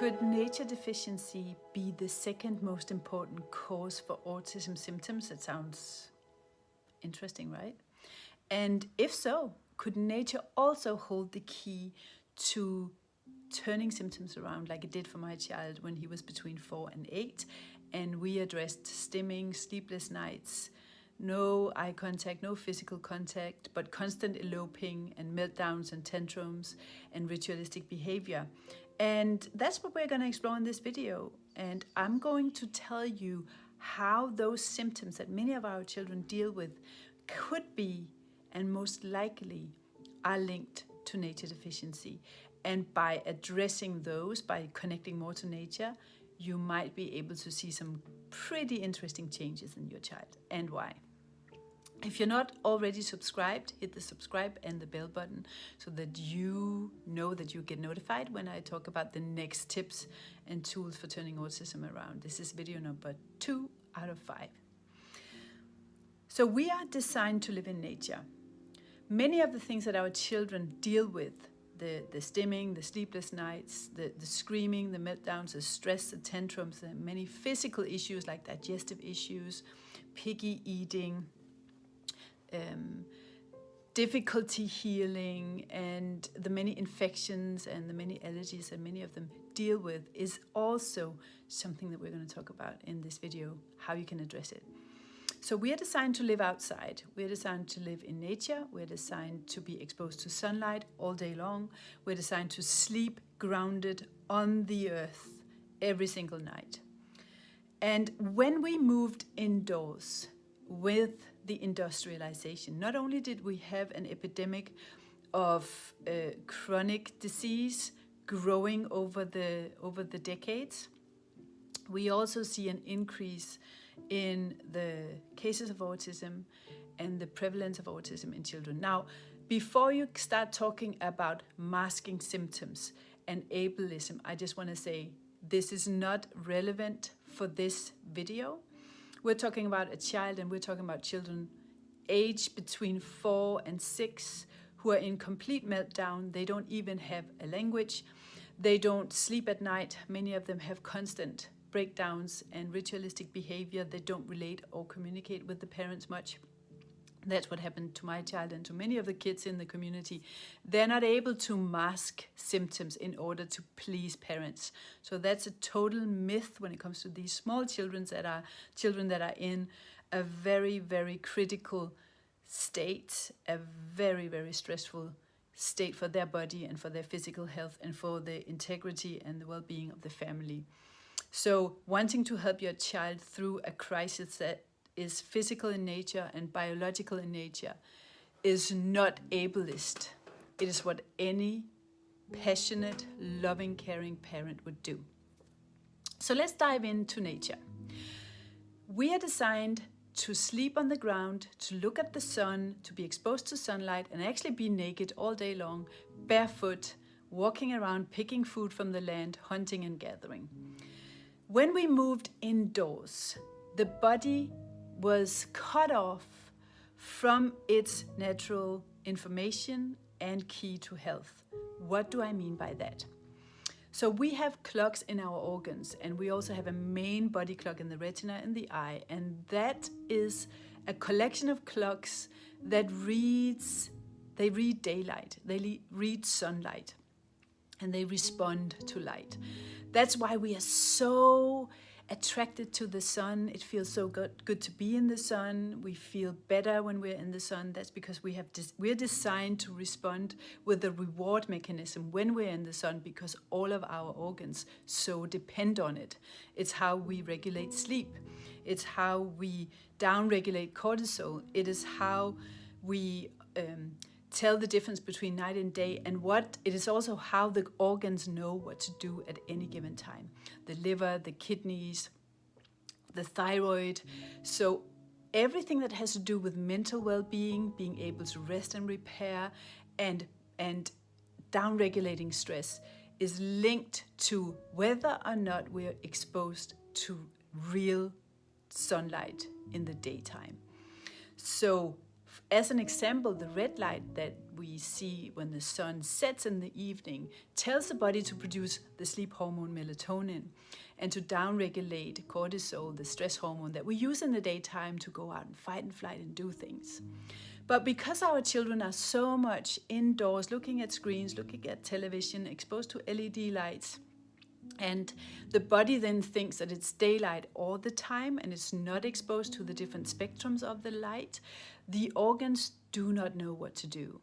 Could nature deficiency be the second most important cause for autism symptoms? That sounds interesting, right? And if so, could nature also hold the key to turning symptoms around like it did for my child when he was between 4 and 8? And we addressed stimming, sleepless nights, no eye contact, no physical contact, but constant eloping and meltdowns and tantrums and ritualistic behavior. And that's what we're going to explore in this video. And I'm going to tell you how those symptoms that many of our children deal with could be and most likely are linked to nature deficiency. And by addressing those, by connecting more to nature, you might be able to see some pretty interesting changes in your child. And why? If you're not already subscribed, hit the subscribe and the bell button so that you know that you get notified when I talk about the next tips and tools for turning autism around. This is video number 2 out of 5. So we are designed to live in nature. Many of the things that our children deal with, the stimming, the sleepless nights, the screaming, the meltdowns, the stress, the tantrums, the many physical issues like digestive issues, picky eating, difficulty healing, and the many infections and the many allergies that many of them deal with is also something that we're going to talk about in this video, how you can address it. So we are designed to live outside. We're designed to live in nature. We're designed to be exposed to sunlight all day long. We're designed to sleep grounded on the earth every single night. And when we moved indoors with the industrialization, not only did we have an epidemic of chronic disease growing over the decades, we also see an increase in the cases of autism and the prevalence of autism in children. Now, before you start talking about masking symptoms and ableism, I just want to say this is not relevant for this video. We're talking about a child, and we're talking about children aged between 4 and 6 who are in complete meltdown. They don't even have a language. They don't sleep at night. Many of them have constant breakdowns and ritualistic behavior. They don't relate or communicate with the parents much. That's what happened to my child and to many of the kids in the community. They're not able to mask symptoms in order to please parents. So that's a total myth when it comes to these small children that are in a very, very critical state, a very, very stressful state for their body and for their physical health and for the integrity and the well-being of the family. So wanting to help your child through a crisis that is physical in nature and biological in nature is not ableist. It is what any passionate, loving, caring parent would do. So let's dive into nature. We are designed to sleep on the ground, to look at the sun, to be exposed to sunlight, and actually be naked all day long, barefoot, walking around, picking food from the land, hunting and gathering. When we moved indoors, the body was cut off from its natural information and key to health. What do I mean by that? So we have clocks in our organs, and we also have a main body clock in the retina and the eye, and that is a collection of clocks that read daylight, they read sunlight, and they respond to light. That's why we are so attracted to the sun. It feels so good to be in the sun. We feel better when we're in the sun. That's because we're designed to respond with a reward mechanism when we're in the sun, because all of our organs so depend on it. It's how we regulate sleep. It's how we downregulate cortisol. It is how we tell the difference between night and day, and it is also how the organs know what to do at any given time. The liver, the kidneys, the thyroid. So everything that has to do with mental well-being, being able to rest and repair, and downregulating stress is linked to whether or not we're exposed to real sunlight in the daytime. So As an example, the red light that we see when the sun sets in the evening tells the body to produce the sleep hormone melatonin and to downregulate cortisol, the stress hormone that we use in the daytime to go out and fight and flight and do things. But because our children are so much indoors, looking at screens, looking at television, exposed to LED lights, and the body then thinks that it's daylight all the time and it's not exposed to the different spectrums of the light, the organs do not know what to do.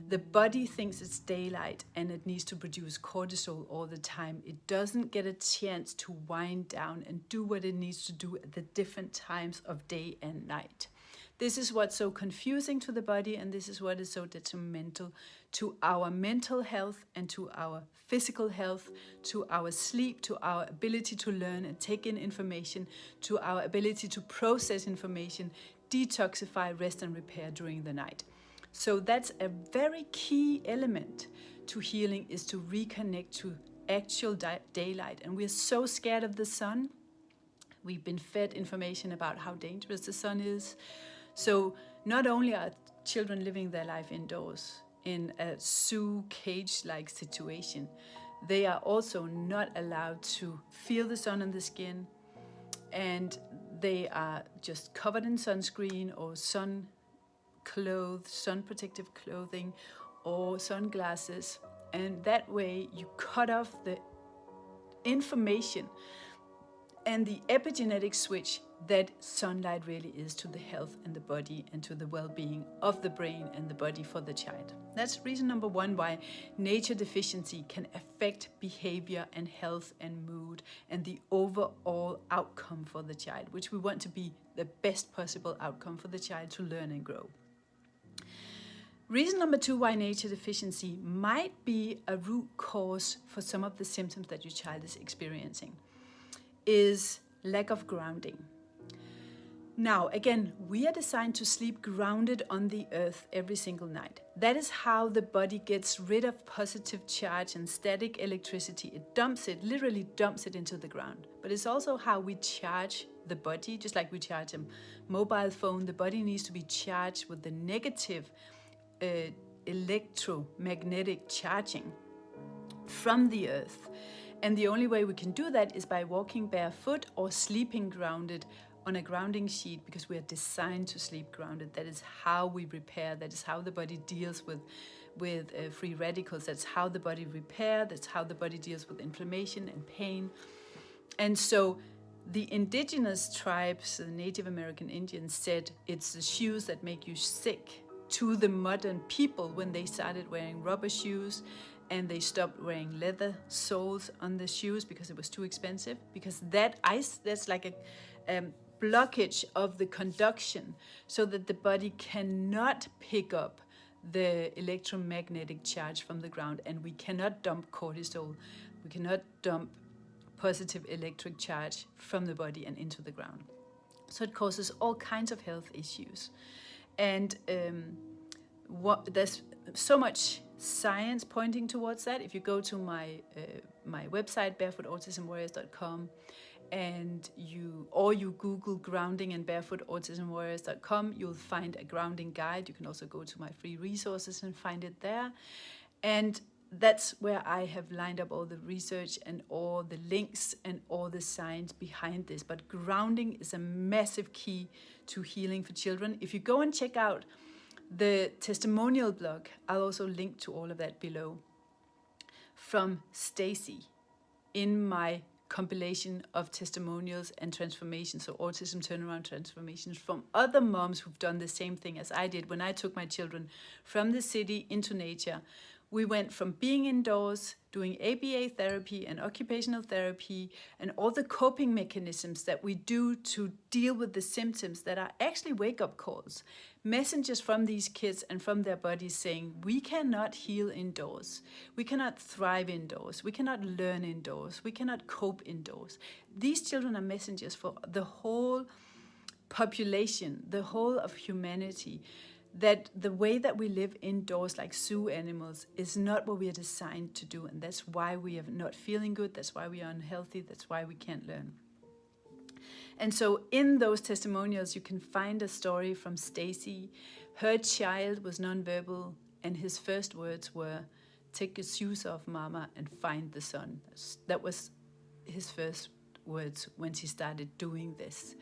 The body thinks it's daylight and it needs to produce cortisol all the time. It doesn't get a chance to wind down and do what it needs to do at the different times of day and night. This is what's so confusing to the body, and this is what is so detrimental to our mental health and to our physical health, to our sleep, to our ability to learn and take in information, to our ability to process information, detoxify, rest and repair during the night. So that's a very key element to healing, is to reconnect to actual daylight. And we're so scared of the sun. We've been fed information about how dangerous the sun is. So not only are children living their life indoors in a zoo cage-like situation, they are also not allowed to feel the sun on the skin, and they are just covered in sunscreen or sun protective clothing or sunglasses. And that way you cut off the information and the epigenetic switch that sunlight really is to the health and the body and to the well-being of the brain and the body for the child. That's reason number one why nature deficiency can affect behavior and health and mood and the overall outcome for the child, which we want to be the best possible outcome for the child to learn and grow. Reason number two why nature deficiency might be a root cause for some of the symptoms that your child is experiencing is lack of grounding. Now, again, we are designed to sleep grounded on the earth every single night. That is how the body gets rid of positive charge and static electricity. It literally dumps it into the ground. But it's also how we charge the body, just like we charge a mobile phone. The body needs to be charged with the negative electromagnetic charging from the earth. And the only way we can do that is by walking barefoot or sleeping grounded on a grounding sheet, because we are designed to sleep grounded. That is how we repair. That is how the body deals with free radicals. That's how the body repairs. That's how the body deals with inflammation and pain. And so the indigenous tribes, the Native American Indians, said it's the shoes that make you sick, to the modern people when they started wearing rubber shoes and they stopped wearing leather soles on the shoes because it was too expensive, because that's like a blockage of the conduction, so that the body cannot pick up the electromagnetic charge from the ground, and we cannot dump cortisol, we cannot dump positive electric charge from the body and into the ground. So it causes all kinds of health issues. And there's so much science pointing towards that. If you go to my website, barefootautismwarriors.com, and you Google grounding and barefootautismwarriors.com, you'll find a grounding guide. You can also go to my free resources and find it there. And that's where I have lined up all the research and all the links and all the science behind this. But grounding is a massive key to healing for children. If you go and check out the testimonial blog, I'll also link to all of that below, from Stacy, in my compilation of testimonials and transformations, so autism turnaround transformations from other moms who've done the same thing as I did when I took my children from the city into nature. We went from being indoors, doing ABA therapy and occupational therapy and all the coping mechanisms that we do to deal with the symptoms that are actually wake-up calls, messengers from these kids and from their bodies saying, we cannot heal indoors, we cannot thrive indoors, we cannot learn indoors, we cannot cope indoors. These children are messengers for the whole population, the whole of humanity, that the way that we live indoors like zoo animals is not what we are designed to do. And that's why we are not feeling good. That's why we are unhealthy. That's why we can't learn. And so in those testimonials, you can find a story from Stacy, Her child was nonverbal, and his first words were, "Take your shoes off, mama, and find the sun." That was his first words when she started doing this.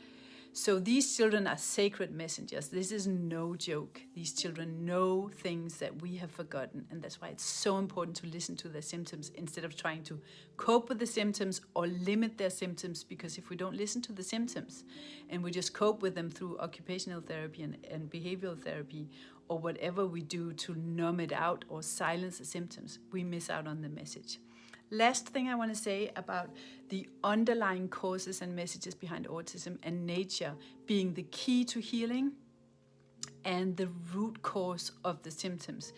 So these children are sacred messengers. This is no joke. These children know things that we have forgotten, and that's why it's so important to listen to their symptoms instead of trying to cope with the symptoms or limit their symptoms, because if we don't listen to the symptoms and we just cope with them through occupational therapy and behavioral therapy or whatever we do to numb it out or silence the symptoms, we miss out on the message. Last thing I want to say about the underlying causes and messages behind autism and nature being the key to healing and the root cause of the symptoms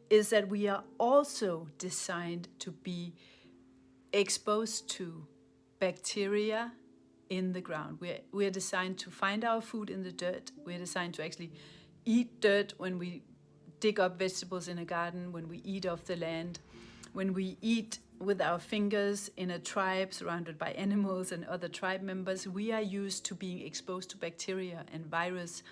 is that we are also designed to be exposed to bacteria in the ground. We are designed to find our food in the dirt. We are designed to actually eat dirt when we dig up vegetables in a garden, when we eat off the land, when we eat with our fingers in a tribe surrounded by animals and other tribe members. We are used to being exposed to bacteria and virus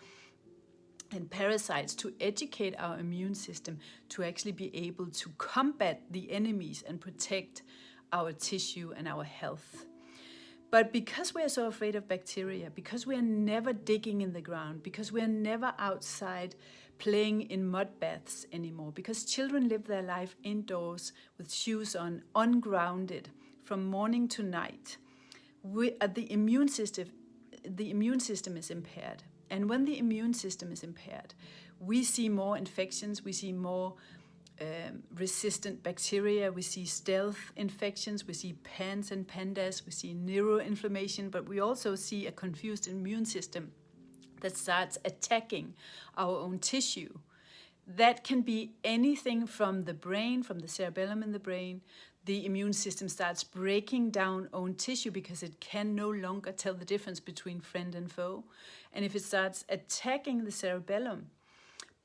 and parasites to educate our immune system to actually be able to combat the enemies and protect our tissue and our health. But because we are so afraid of bacteria, because we are never digging in the ground, because we are never outside playing in mud baths anymore, because children live their life indoors with shoes on, ungrounded, from morning to night, the immune system is impaired. And when the immune system is impaired, we see more infections, we see more resistant bacteria, we see stealth infections, we see PANS and PANDAS, we see neuroinflammation, but we also see a confused immune system that starts attacking our own tissue. That can be anything from the brain, from the cerebellum in the brain. The immune system starts breaking down own tissue because it can no longer tell the difference between friend and foe. And if it starts attacking the cerebellum,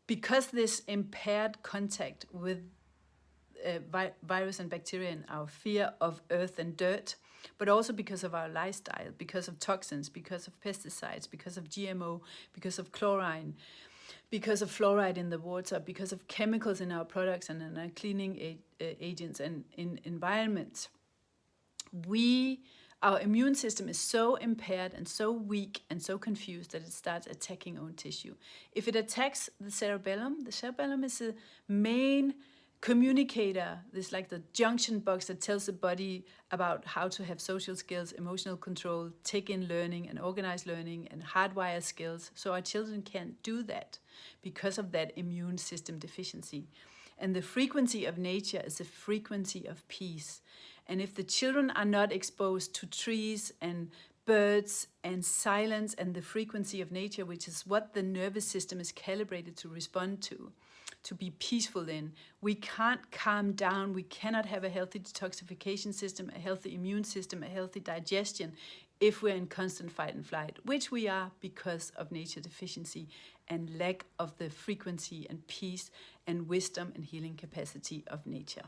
because this impaired contact with virus and bacteria and our fear of earth and dirt, but also because of our lifestyle, because of toxins, because of pesticides, because of GMO, because of chlorine, because of fluoride in the water, because of chemicals in our products and in our cleaning agents and in environments, our immune system is so impaired and so weak and so confused that it starts attacking own tissue. If it attacks the cerebellum is the main communicator. This like the junction box that tells the body about how to have social skills, emotional control, take in learning and organize learning and hardwire skills. So our children can't do that because of that immune system deficiency. And the frequency of nature is the frequency of peace. And if the children are not exposed to trees and birds and silence and the frequency of nature, which is what the nervous system is calibrated to respond to be peaceful in, we can't calm down, we cannot have a healthy detoxification system, a healthy immune system, a healthy digestion if we're in constant fight and flight, which we are because of nature deficiency and lack of the frequency and peace and wisdom and healing capacity of nature.